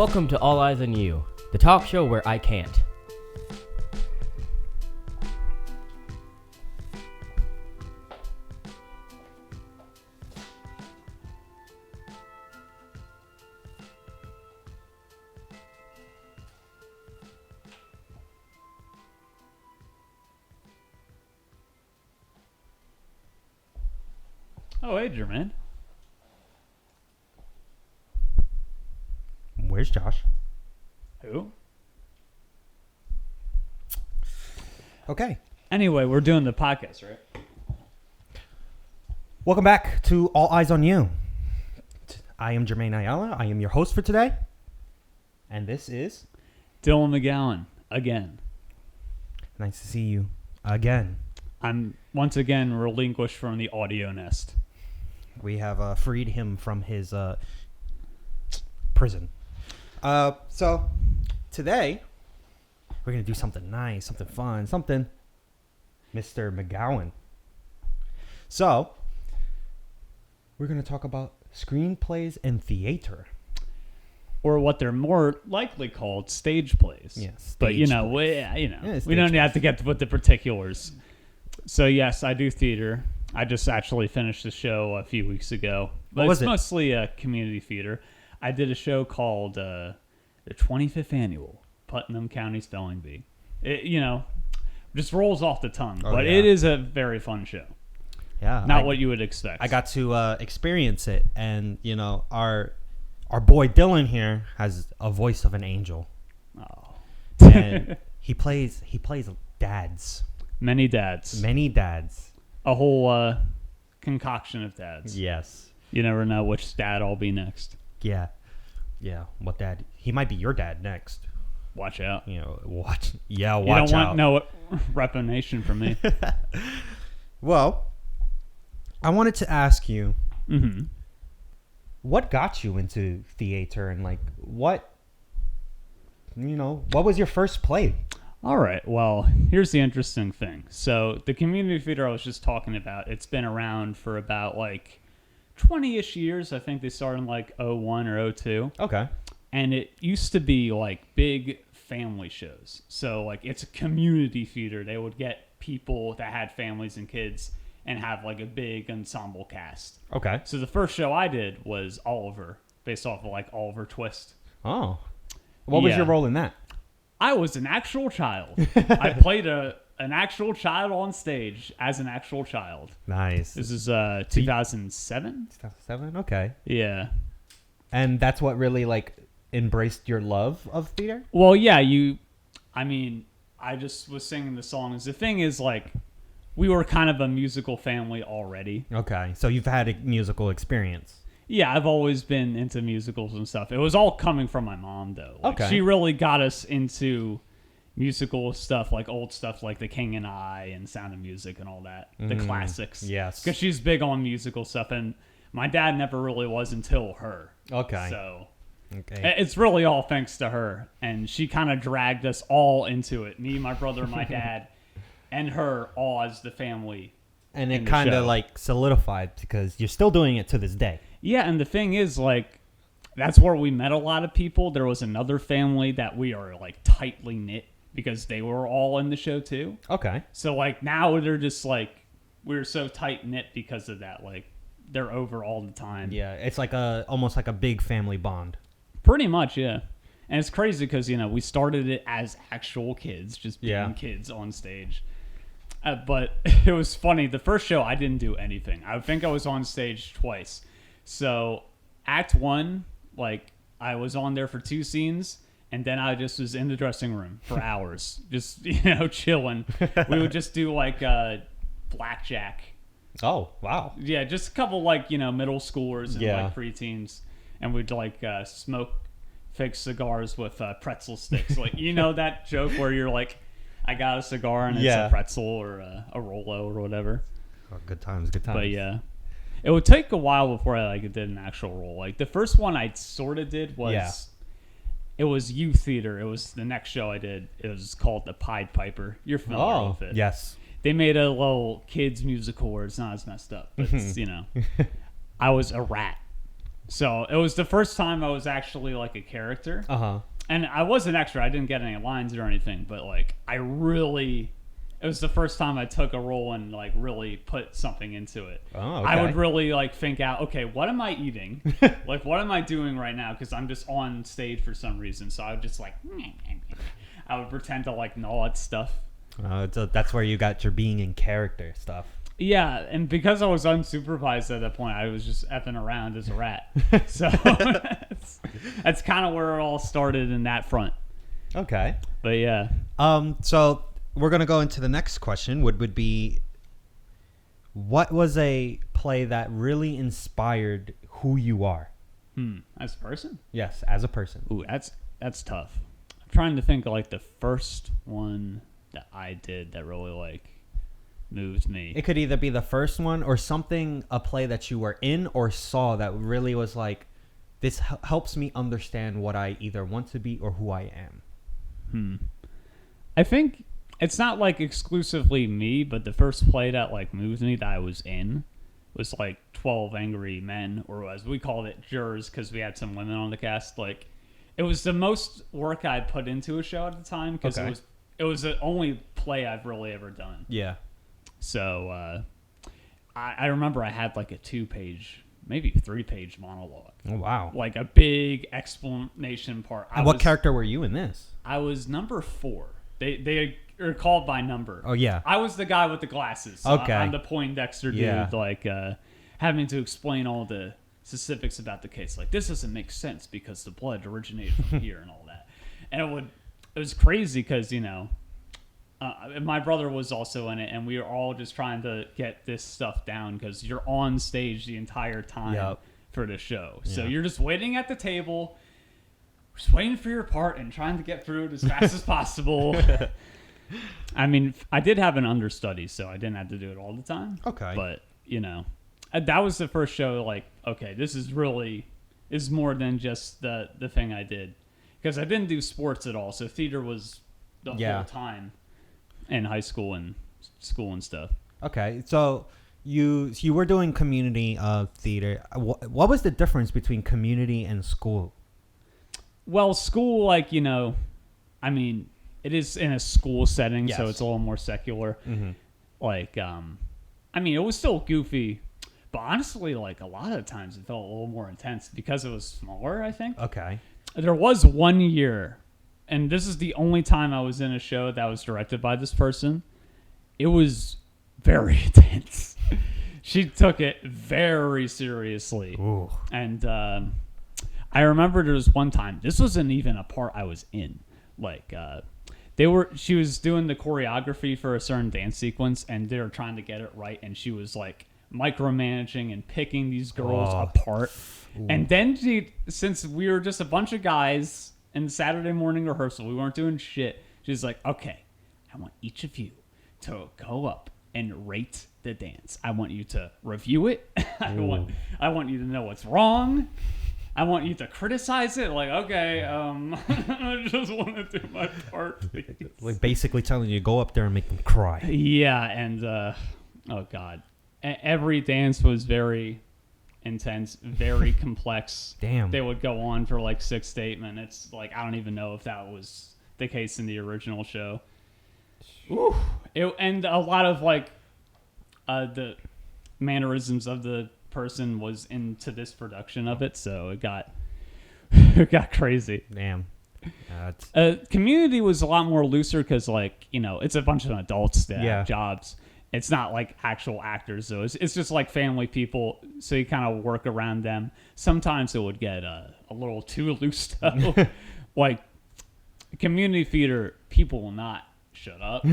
Welcome to All Eyes on You, the talk show where I can't. Oh, hey, Jermaine. Where's Josh? Who? Okay. Anyway, we're doing the podcast, right? Welcome back to All Eyes on You. I am Jermaine Ayala. I am your host for today. And this is... Dylan McGowan, again. Nice to see you again. I'm once again relinquished from the audio nest. We have freed him from his prison. So today we're going to do something nice, something fun, something Mr. McGowan. So we're going to talk about screenplays and theater. Or what they're more likely called, stage plays. Yes. But, we don't have to get to put the particulars. So, yes, I do theater. I just actually finished the show a few weeks ago. But it's mostly a community theater. I did a show called the 25th Annual Putnam County Spelling Bee. It, just rolls off the tongue. But It is a very fun show. Yeah. Not what you would expect. I got to experience it. And, our boy Dylan here has a voice of an angel. Oh. And he plays dads. Many dads. A whole concoction of dads. Yes. You never know which dad I'll be next. Yeah. What dad? He might be your dad next. Watch out. Watch out. You don't want no reputation from me. Well, I wanted to ask you, what got you into theater and what was your first play? All right. Well, here's the interesting thing. So the community theater I was just talking about, it's been around for about 20-ish years. I think they started in 01 or 02. Okay. And it used to be big family shows. So it's a community theater. They would get people that had families and kids and have a big ensemble cast. Okay. So the first show I did was Oliver, based off of Oliver Twist. Oh. What was your role in that? I was an actual child. I played an actual child on stage as an actual child. Nice. This is 2007? 2007? Okay. Yeah. And that's what really embraced your love of theater? Well, yeah, I just was singing the songs. The thing is we were kind of a musical family already. Okay. So you've had a musical experience. Yeah, I've always been into musicals and stuff. It was all coming from my mom, though. Okay. She really got us into musical stuff, old stuff like The King and I and Sound of Music and all that. The classics. Yes. Because she's big on musical stuff, and my dad never really was until her. Okay. So okay. It's really all thanks to her, and she kind of dragged us all into it. Me, my brother, my dad, and her all as the family. And it kind of solidified because you're still doing it to this day. Yeah, and the thing is, that's where we met a lot of people. There was another family that we are, tightly knit because they were all in the show, too. Okay. So, now they're just, we're so tight-knit because of that. They're over all the time. Yeah, it's almost like a big family bond. Pretty much, yeah. And it's crazy because, we started it as actual kids, just being kids on stage. But it was funny. The first show, I didn't do anything. I think I was on stage twice. So act one, I was on there for 2 scenes, and then I just was in the dressing room for hours, just, chilling. We would just do blackjack. Oh, wow. Yeah, just a couple middle schoolers and preteens, and we'd smoke fake cigars with pretzel sticks. That joke where you're I got a cigar and it's a pretzel or a Rolo or whatever. Oh, good times. But yeah. It would take a while before I did an actual role. The first one I sort of did was, it was youth theater. It was the next show I did. It was called The Pied Piper. You're familiar with it. Yes. They made a little kids musical where it's not as messed up, but it's, I was a rat. So it was the first time I was actually like a character. And I was an extra. I didn't get any lines or anything, but like it was the first time I took a role and like really put something into it. Oh, okay. I would really like think out, okay, what am I eating? Like, what am I doing right now? Because I'm just on stage for some reason. So I would just like, I would pretend to like gnaw at stuff. So that's where you got your being in character stuff. Yeah, and because I was unsupervised at that point, I was just effing around as a rat. So that's kind of where it all started in that front. Okay. But yeah. So we're going to go into the next question, would be, what was a play that really inspired who you are? As a person? Yes, as a person. Ooh, that's tough. I'm trying to think of like the first one that I did that really like moved me. It could either be the first one or something, a play that you were in or saw that really was like, this helps me understand what I either want to be or who I am. I think it's not like exclusively me, but the first play that like moved me that I was in was like 12 Angry Men, or as we called it, Jurors, because we had some women on the cast. Like, it was the most work I'd put into a show at the time, because it was the only play I've really ever done. Yeah. So I remember I had like a 2-page, maybe 3-page monologue. Oh, wow. Like a big explanation part. And what character were you in this? I was number 4. They are called by number. Oh, yeah. I was the guy with the glasses. So okay. I'm the Poindexter dude, like having to explain all the specifics about the case. Like, this doesn't make sense because the blood originated from here and all that. And it was crazy because, you know, my brother was also in it, and we were all just trying to get this stuff down because you're on stage the entire time for the show. So you're just waiting at the table, just waiting for your part and trying to get through it as fast as possible. I mean, I did have an understudy, so I didn't have to do it all the time. Okay. But, you know, that was the first show, like, okay, this is more than just the thing I did. Because I didn't do sports at all, so theater was the whole time. In high school and school and stuff. Okay, so you were doing community theater. What was the difference between community and school? Well, school, like, you know, I mean, it is in a school setting, so it's a little more secular. Mm-hmm. Like, I mean, it was still goofy, but honestly, like, a lot of times it felt a little more intense because it was smaller, I think. Okay. There was one year, and this is the only time I was in a show that was directed by this person. It was very intense. She took it very seriously. Ooh. And I remember there was one time, this wasn't even a part I was in. Like, she was doing the choreography for a certain dance sequence, and they were trying to get it right, and she was like micromanaging and picking these girls apart. Ooh. And then since we were just a bunch of guys in Saturday morning rehearsal, we weren't doing shit. She's like, okay, I want each of you to go up and rate the dance. I want you to review it. I want you to know what's wrong. I want you to criticize it. Like, okay, I just want to do my part, please. Like, basically telling you to go up there and make them cry. Yeah, and oh god, every dance was very intense, very complex. Damn. They would go on for like 6 to 8 minutes. Like, I don't even know if that was the case in the original show. Ooh. And a lot of like the mannerisms of the person was into this production of it, so it got crazy. Damn. Community was a lot more looser because, like, you know, it's a bunch of adults that have jobs. It's not like actual actors, so it's just like family people, so you kind of work around them. Sometimes it would get a little too loose, though. Like, community theater, people will not shut up.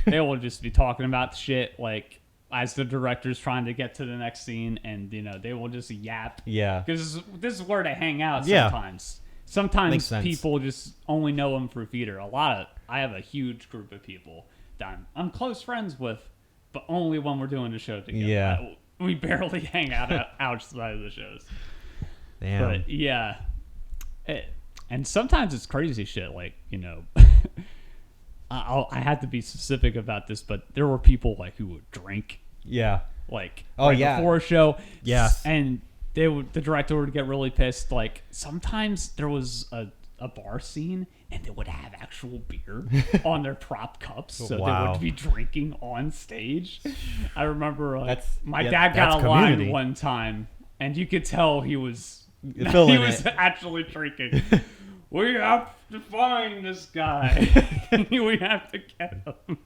They will just be talking about shit, like, as the director's trying to get to the next scene, and, you know, they will just yap. Yeah. Because this is where they hang out sometimes. Sometimes people just only know them for theater. I have a huge group of people that I'm close friends with, but only when we're doing the show together. Yeah. We barely hang out outside of the shows. Damn. But, yeah. And sometimes it's crazy shit, like, you know... I had to be specific about this, but there were people like who would drink. Yeah. Like before a show. Yes. And the director would get really pissed. Like sometimes there was a bar scene and they would have actual beer on their prop cups, so they would be drinking on stage. I remember my dad got a line one time, and you could tell he was actually drinking. We have to find this guy. We have to get him.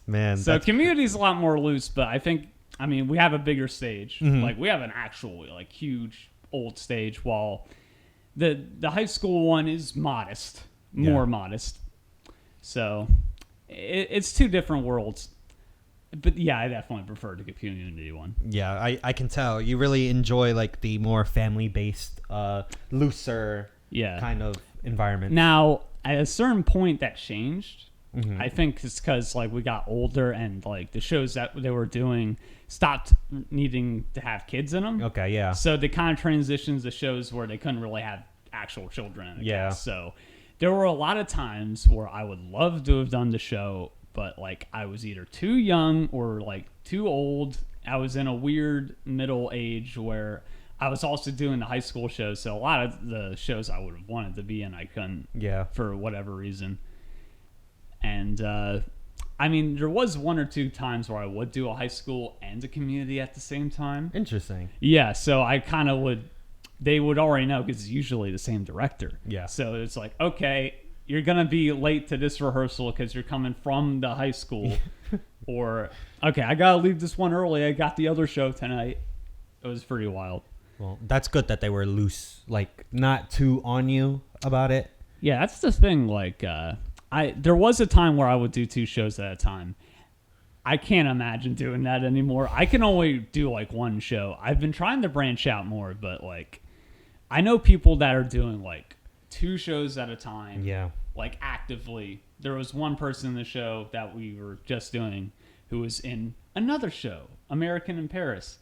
Man, so Community's a lot more loose, but I mean, we have a bigger stage. Mm-hmm. Like we have an actual like huge old stage, while the high school one is more modest. So it's two different worlds. But yeah, I definitely prefer the Community one. Yeah, I can tell you really enjoy like the more family-based, looser kind of environment. Now, at a certain point, that changed. Mm-hmm. I think it's because like we got older and like the shows that they were doing stopped needing to have kids in them. Okay, yeah. So they kind of transitions to shows where they couldn't really have actual children in the cast. So there were a lot of times where I would love to have done the show, but like I was either too young or like too old. I was in a weird middle age where I was also doing the high school shows. So a lot of the shows I would have wanted to be in, I couldn't for whatever reason. And I mean, there was one or two times where I would do a high school and a Community at the same time. Interesting. Yeah, so I kind of they would already know because it's usually the same director. Yeah. So it's like, okay, you're going to be late to this rehearsal because you're coming from the high school. Or, okay, I got to leave this one early. I got the other show tonight. It was pretty wild. Well, that's good that they were loose, like not too on you about it. Yeah, that's the thing. Like, there was a time where I would do 2 shows at a time. I can't imagine doing that anymore. I can only do like one show. I've been trying to branch out more, but like I know people that are doing like 2 shows at a time. Yeah. Like actively. There was one person in the show that we were just doing who was in another show, American in Paris,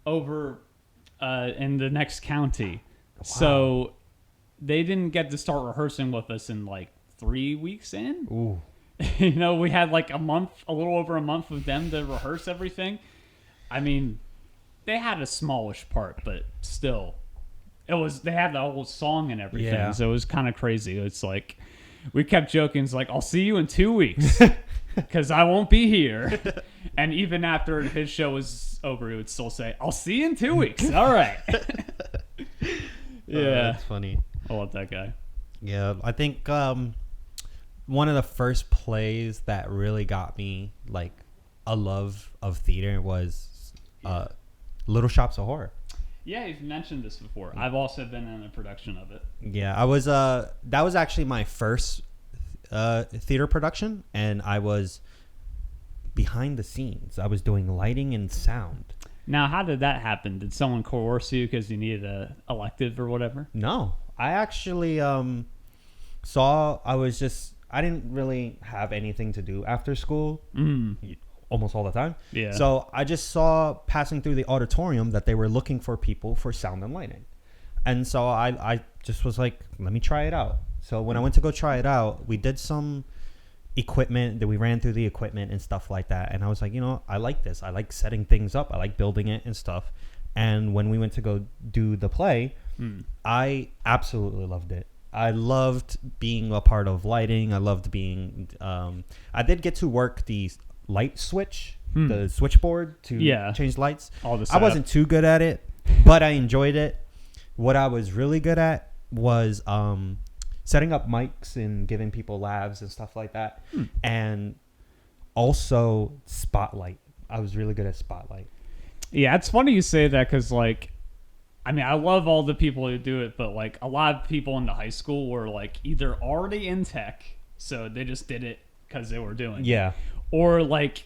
over in the next county. Wow. So they didn't get to start rehearsing with us in like 3 weeks in. Ooh. You know, we had like a little over a month with them to rehearse everything. I mean, they had a smallish part, but still, they had the whole song and everything. Yeah. So it was kind of crazy. It's like, we kept joking. It's like, I'll see you in 2 weeks because I won't be here. And even after his show was over, he would still say, I'll see you in 2 weeks. All right. Yeah. That's funny. I love that guy. Yeah. I think, one of the first plays that really got me like a love of theater was Little Shops of Horror. Yeah, you've mentioned this before. I've also been in a production of it. Yeah, I was that was actually my first theater production, and I was behind the scenes. I was doing lighting and sound. Now, how did that happen? Did someone coerce you because you needed a elective or whatever? No, I actually I didn't really have anything to do after school almost all the time. Yeah. So I just saw passing through the auditorium that they were looking for people for sound and lighting. And so I just was like, let me try it out. So when I went to go try it out, we did some equipment that we ran through the equipment and stuff like that. And I was like, I like this. I like setting things up. I like building it and stuff. And when we went to go do the play, I absolutely loved it. I loved being a part of lighting. I loved being I did get to work the light switch, the switchboard to change lights. I wasn't too good at it, but I enjoyed it. What I was really good at was setting up mics and giving people labs and stuff like that. And also spotlight. I was really good at spotlight. Yeah, it's funny you say that because like, I mean, I love all the people who do it, but like a lot of people in the high school were like either already in tech, so they just did it because they were doing it. Or like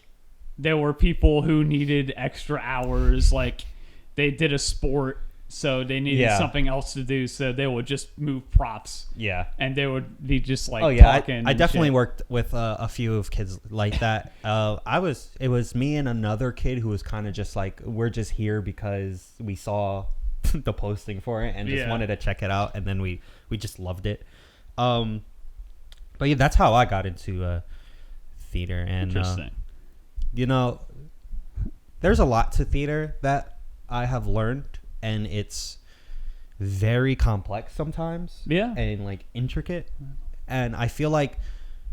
there were people who needed extra hours, like they did a sport, so they needed something else to do, so they would just move props. Yeah. And they would be just like talking. I definitely worked with a few of kids like that. It was me and another kid who was kind of just like, we're just here because we saw the posting for it and just wanted to check it out, and then we just loved it. But yeah, that's how I got into theater. And interesting. There's a lot to theater that I have learned and it's very complex sometimes. Yeah. And like intricate. And I feel like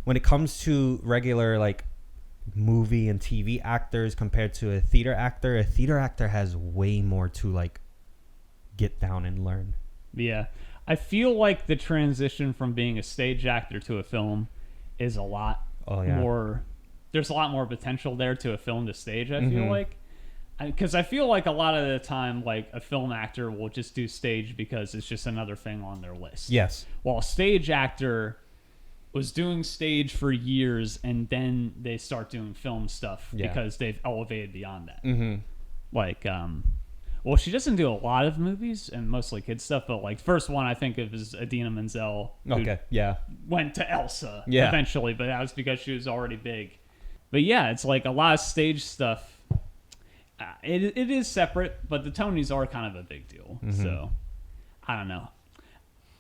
when it comes to regular like movie and TV actors compared to a theater actor has way more to like get down and learn. Yeah. I feel like the transition from being a stage actor to a film is a lot more. There's a lot more potential there to a film to stage, I feel like. Because I feel like a lot of the time, like a film actor will just do stage because it's just another thing on their list. Yes. While a stage actor was doing stage for years, and then they start doing film stuff because they've elevated beyond that. Like, well, she doesn't do a lot of movies and mostly kid stuff, but like first one I think of is Idina Menzel. Okay. Yeah. Went to Elsa eventually, but that was because she was already big. But yeah, it's like a lot of stage stuff. It is separate, but the Tonys are kind of a big deal. So I don't know.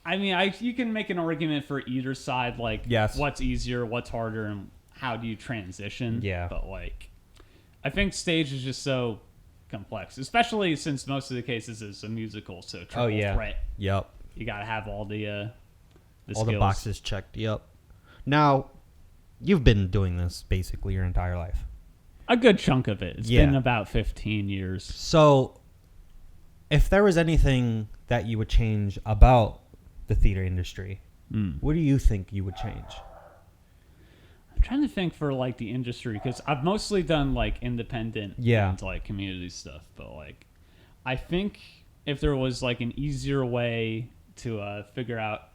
I mean, you can make an argument for either side, like what's easier, what's harder, and how do you transition. Yeah. But like, I think stage is just so complex, especially since most of the cases is a musical, so triple threat. Yep. You got to have all the all skills. The boxes checked. Yep. Now, you've been doing this basically your entire life. A good chunk of it. It's been about 15 years. So, if there was anything that you would change about the theater industry, what do you think you would change? I'm trying to think for like the industry, because I've mostly done like independent and like community stuff, but like I think if there was like an easier way to figure out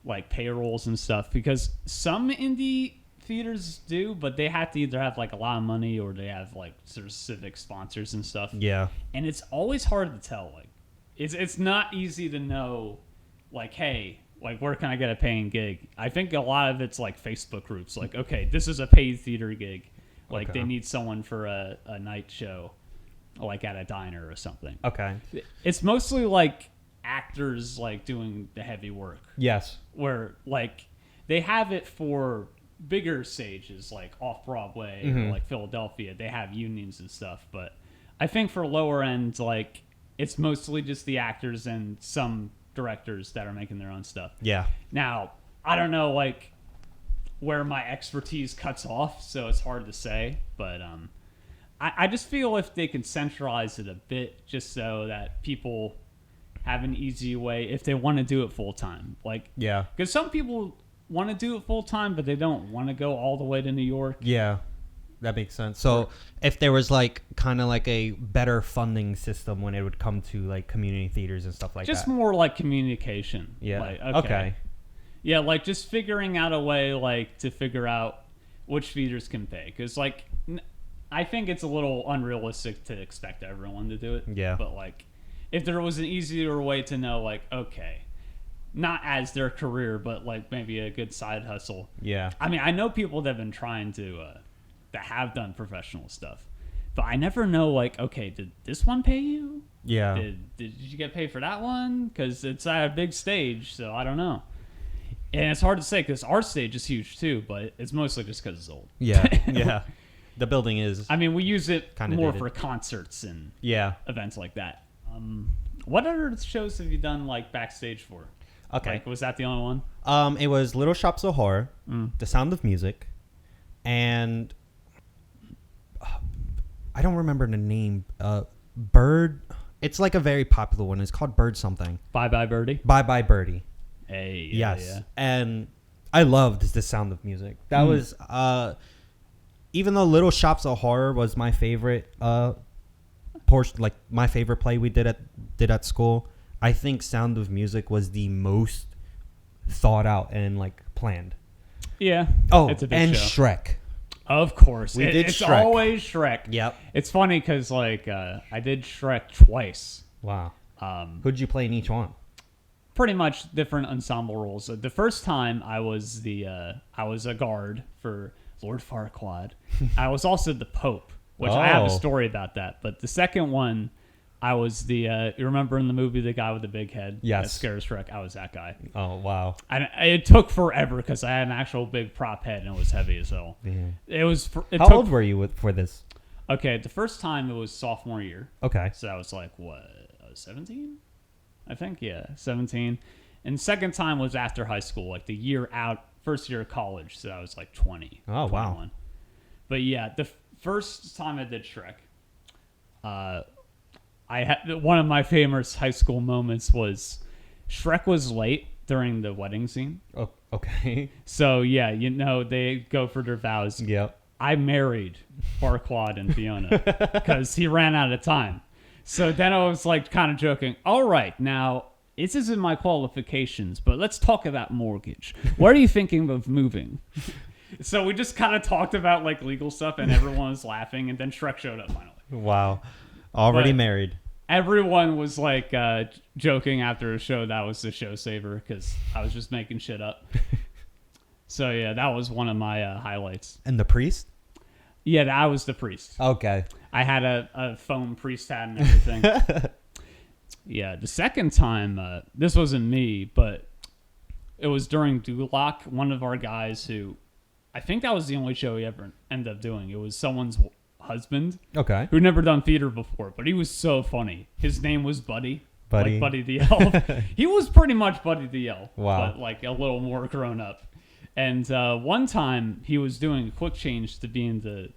like payrolls and stuff, because some indie theaters do, but they have to either have like a lot of money or they have like sort of civic sponsors and stuff. Yeah. And it's always hard to tell. Like it's not easy to know like, hey, like where can I get a paying gig? I think a lot of it's like Facebook groups, like, okay, this is a paid theater gig. Like they need someone for a night show, like at a diner or something. Okay. It's mostly like actors like doing the heavy work. Yes. Where like they have it for bigger stages like off-Broadway or like Philadelphia. They have unions and stuff, but I think for lower end, like it's mostly just the actors and some directors that are making their own stuff. Yeah. Now, I don't know like where my expertise cuts off, so it's hard to say, but I just feel if they can centralize it a bit just so that people have an easy way if they want to do it full time. Like, yeah, because some people want to do it full time, but they don't want to go all the way to New York. Yeah, that makes sense. So if there was like kind of like a better funding system when it would come to like community theaters and stuff like that. Just more like communication. Yeah. Like, okay. Yeah, like just figuring out a way like to figure out which theaters can pay. Because like I think it's a little unrealistic to expect everyone to do it. Yeah. But like if there was an easier way to know like, okay, not as their career, but like maybe a good side hustle. Yeah. I mean, I know people that have been trying to that have done professional stuff, but I never know like, okay, did this one pay you? Yeah. Did you get paid for that one? Because it's at a big stage, so I don't know. And it's hard to say because our stage is huge too, but it's mostly just because it's old. Yeah. Yeah. The building is. I mean, we use it more for concerts and events like that. What other shows have you done like backstage for? Okay. Like, was that the only one? It was Little Shops of Horror, The Sound of Music, and I don't remember the name. Bird. It's like a very popular one. It's called Bird something. Bye Bye Birdie? Bye Bye Birdie. Hey. Yes. Yeah. And I loved The Sound of Music. That was, even though Little Shops of Horror was my favorite portion, like my favorite play we did at school, I think Sound of Music was the most thought out and like planned. Yeah. Oh, it's a big and show. Shrek. Of course. It's Shrek. Always Shrek. Yep. It's funny because like I did Shrek twice. Wow. Who'd you play in each one? Pretty much different ensemble roles. The first time I was a guard for Lord Farquaad. I was also the Pope, which I have a story about that. But the second one, I was you remember in the movie the guy with the big head? Yes. That scares Shrek. I was that guy. Oh, wow. And it took forever because I had an actual big prop head and it was heavy as hell. Yeah. How old were you for this? Okay, the first time it was sophomore year. Okay. So I was like, what, was 17, I think. Yeah, 17. And second time was after high school, like the year out, first year of college. So I was like 20. Oh, 21. wow. But yeah, the first time I did Shrek, I had one of my famous high school moments was Shrek was late during the wedding scene. Oh, okay. So yeah, they go for their vows. Yep. I married Farquaad and Fiona because he ran out of time. So then I was like kind of joking. All right, now this isn't my qualifications, but let's talk about mortgage. Where are you thinking of moving? So we just kind of talked about like legal stuff, and everyone was laughing. And then Shrek showed up finally. Wow. Already But married. everyone was like joking after the show that was the show saver because I was just making shit up. So yeah, that was one of my highlights. And the priest? Yeah, that was the priest. Okay. I had a foam priest hat and everything. Yeah, the second time, this wasn't me, but it was during Duloc, one of our guys who, I think that was the only show he ever ended up doing. It was someone's husband. Okay. Who'd never done theater before, but he was so funny. His name was Buddy. Buddy. Like Buddy the Elf. He was pretty much Buddy the Elf. Wow. But like a little more grown up. And one time he was doing a quick change to being the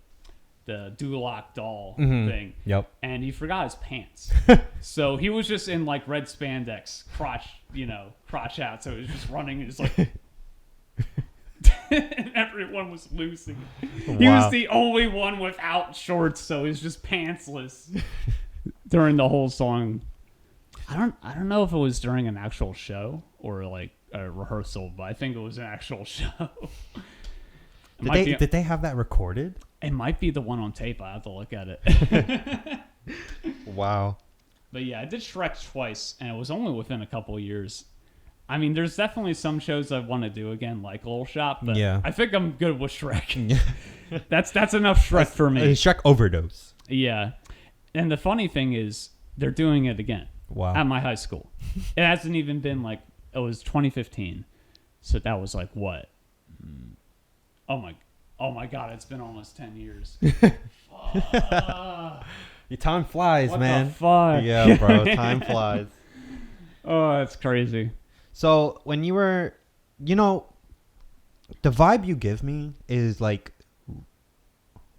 Duloc doll thing. Yep. And he forgot his pants. So he was just in like red spandex, crotch out. So he was just running and just like... and everyone was losing. He was the only one without shorts, so he was just pantsless during the whole song. I don't know if it was during an actual show or like a rehearsal, but I think it was an actual show. Did they have that recorded? It might be the one on tape. I have to look at it. Wow. But yeah, I did Shrek twice, and it was only within a couple of years. I mean, there's definitely some shows I want to do again, like Little Shop, but I think I'm good with Shrek. That's enough Shrek for me. Shrek overdose. Yeah. And the funny thing is, they're doing it again. Wow. At my high school. It hasn't even been like, it was 2015. So that was like what? Oh my God, it's been almost 10 years. Your time flies, What man. the fuck? Yeah, bro. Time flies. Oh, that's crazy. So when you were, the vibe you give me is like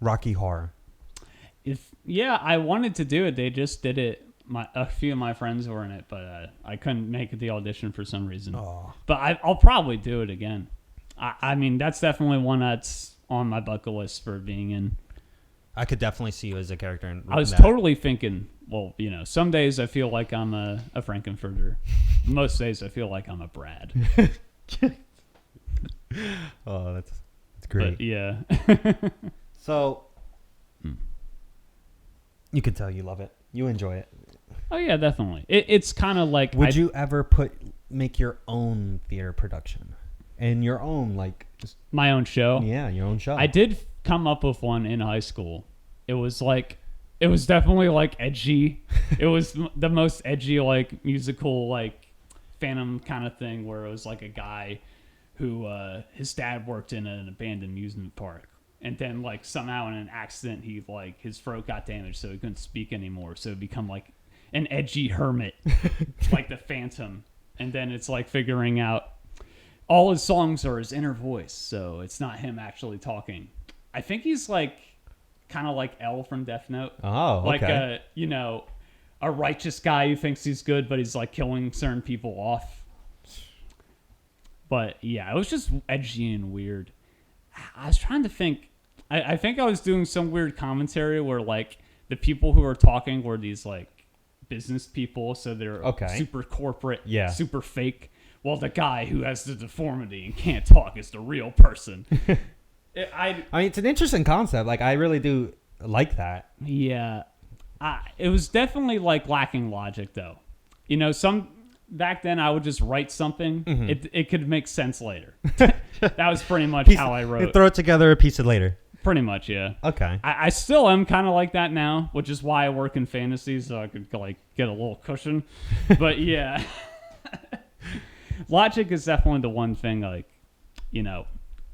Rocky Horror. I wanted to do it. They just did it. A few of my friends were in it, but I couldn't make the audition for some reason. Oh. But I'll probably do it again. I mean, that's definitely one that's on my bucket list for being in. I could definitely see you as a character in I was that. totally thinking, well, some days I feel like I'm a Frankenfurter. Most days I feel like I'm a Brad. Oh, that's great. But yeah. So you can tell you love it. You enjoy it. Oh yeah, definitely. It's kind of like. Would you ever make your own theater production and your own my own show? Yeah, your own show. I did come up with one in high school. It was definitely like edgy. It was the most edgy like musical like Phantom kind of thing where it was like a guy who his dad worked in an abandoned amusement park. And then, like, somehow in an accident, his throat got damaged, so he couldn't speak anymore. So it become like an edgy hermit, like the Phantom. And then it's like figuring out all his songs are his inner voice, so it's not him actually talking. I think he's like kind of like L from Death Note. Oh, okay. Like a righteous guy who thinks he's good, but he's like killing certain people off. But yeah, it was just edgy and weird. I was trying to think. I think I was doing some weird commentary where like the people who were talking were these like business people, so they're super corporate, super fake. While the guy who has the deformity and can't talk is the real person. I mean, it's an interesting concept. Like, I really do like that. Yeah, it was definitely like lacking logic, though. Back then I would just write something. Mm-hmm. It could make sense later. That was pretty much how I wrote. Throw it together, a piece it later. Pretty much, yeah. Okay. I still am kind of like that now, which is why I work in fantasy, so I could like get a little cushion. But yeah, logic is definitely the one thing. Like,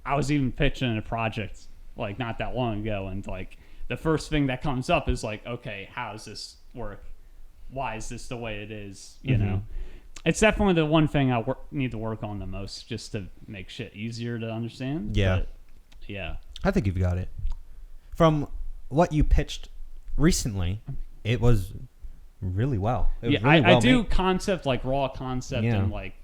I was even pitching a project like not that long ago, and like the first thing that comes up is like, okay, how does this work? why is this the way it is? You know, it's definitely the one thing I need to work on the most, just to make shit easier to understand. Yeah. But, yeah. I think you've got it. From what you pitched recently, it was really well. It was really I well do made. concept, like raw concept Yeah. and like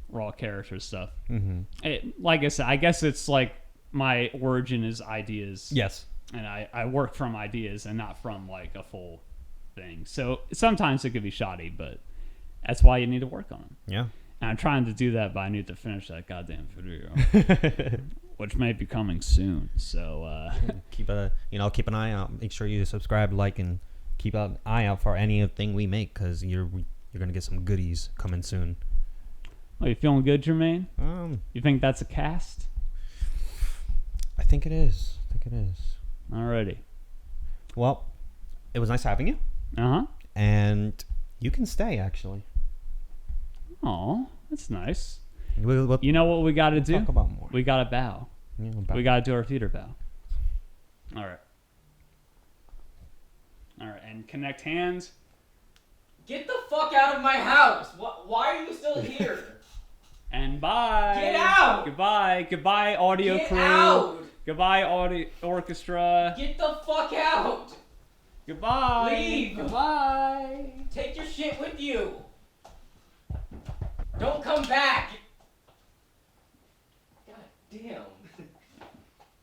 raw character stuff. Mm-hmm. Like I said, I guess it's like my origin is ideas. Yes. And I work from ideas and not from like a full thing. So sometimes it could be shoddy, but that's why you need to work on them. Yeah. And I'm trying to do that, but I need to finish that goddamn video, which may be coming soon. So keep an eye out. Make sure you subscribe, like, and keep an eye out for anything we make, because you're gonna get some goodies coming soon. are you feeling good, Jermaine? You think that's a cast? I think it is. Alrighty. Well, it was nice having you, and you can stay actually. Oh, that's nice. We'll You know what we got to do? talk about more. We got to bow. Yeah, We got to do our theater bow. All right. All right, and connect hands. Get the fuck out of my house! Why are you still here? And bye. Get out! Goodbye. Goodbye, audio Get crew. out! Goodbye, audio orchestra. Get the fuck out! Goodbye. Leave. Goodbye. Take your shit with you! Don't come back! God damn.